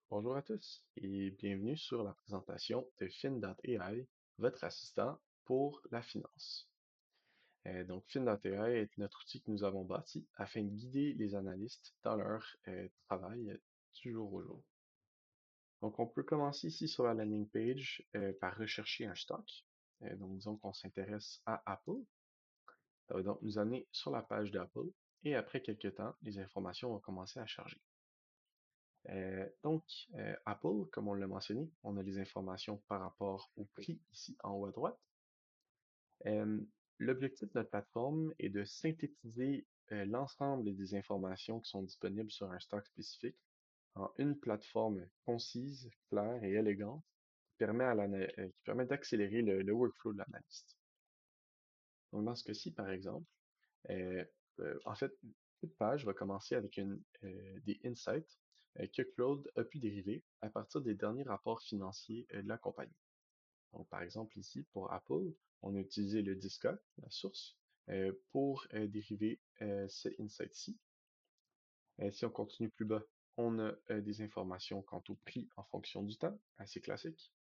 Bonjour à tous et bienvenue sur la présentation de Fin.ai, votre assistant pour la finance. Donc, Fin.ai est notre outil que nous avons bâti afin de guider les analystes dans leur travail du jour au jour. Donc, on peut commencer ici sur la landing page par rechercher un stock. Donc, disons qu'on s'intéresse à Apple. Ça va donc nous amener sur la page d'Apple et après quelques temps, les informations vont commencer à charger. Apple, comme on l'a mentionné, on a les informations par rapport au prix ici en haut à droite. Euh, L'objectif de notre plateforme est de synthétiser l'ensemble des informations qui sont disponibles sur un stock spécifique en une plateforme concise, claire et élégante qui permet d'accélérer le workflow de l'analyste. Donc, dans ce cas-ci, par exemple, euh, en fait, toute page va commencer avec des insights que Claude a pu dériver à partir des derniers rapports financiers de la compagnie. Donc, par exemple, ici, pour Apple, on a utilisé le DISCA, la source, pour dériver ce insight-ci. Si on continue plus bas, on a des informations quant au prix en fonction du temps, assez classique.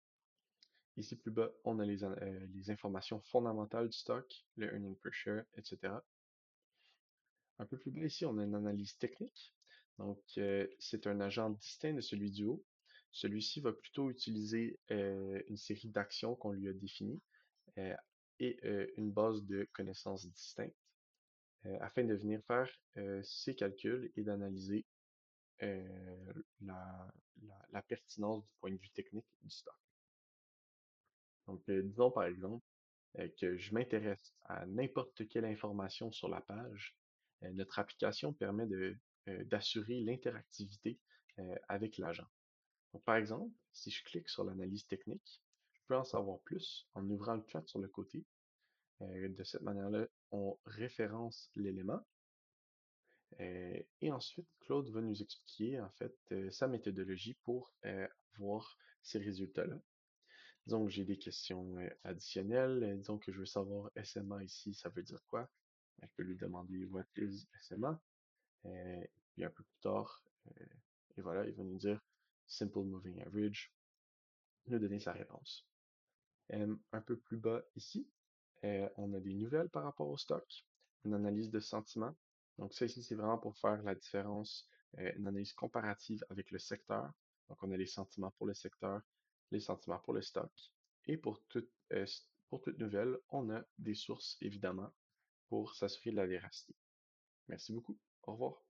Ici plus bas, on a les informations fondamentales du stock, le earning per share, etc. Un peu plus bas ici, on a une analyse technique. Donc, c'est un agent distinct de celui du haut. Celui-ci va plutôt utiliser une série d'actions qu'on lui a définies euh, et une base de connaissances distinctes afin de venir faire ces calculs et d'analyser euh, la, la pertinence du point de vue technique du stock. Donc, disons par exemple que je m'intéresse à n'importe quelle information sur la page, notre application permet d'assurer l'interactivité avec l'agent. Donc, par exemple, si je clique sur l'analyse technique, je peux en savoir plus en ouvrant le chat sur le côté. De cette manière-là, on référence l'élément et ensuite, Claude va nous expliquer en fait sa méthodologie pour voir ces résultats-là. Disons que j'ai des questions additionnelles. Disons que je veux savoir SMA ici, ça veut dire quoi? Je peux lui demander What is SMA? Puis un peu plus tard, et voilà, il va nous dire Simple Moving Average, nous donner sa réponse. Un peu plus bas ici, on a des nouvelles par rapport au stock, une analyse de sentiment. Donc ça ici, c'est vraiment pour faire la différence, une analyse comparative avec le secteur. Donc on a les sentiments pour le secteur, les sentiments pour le stock. Et pour toute nouvelle, on a des sources, évidemment, pour s'assurer de la véracité. Merci beaucoup. Au revoir.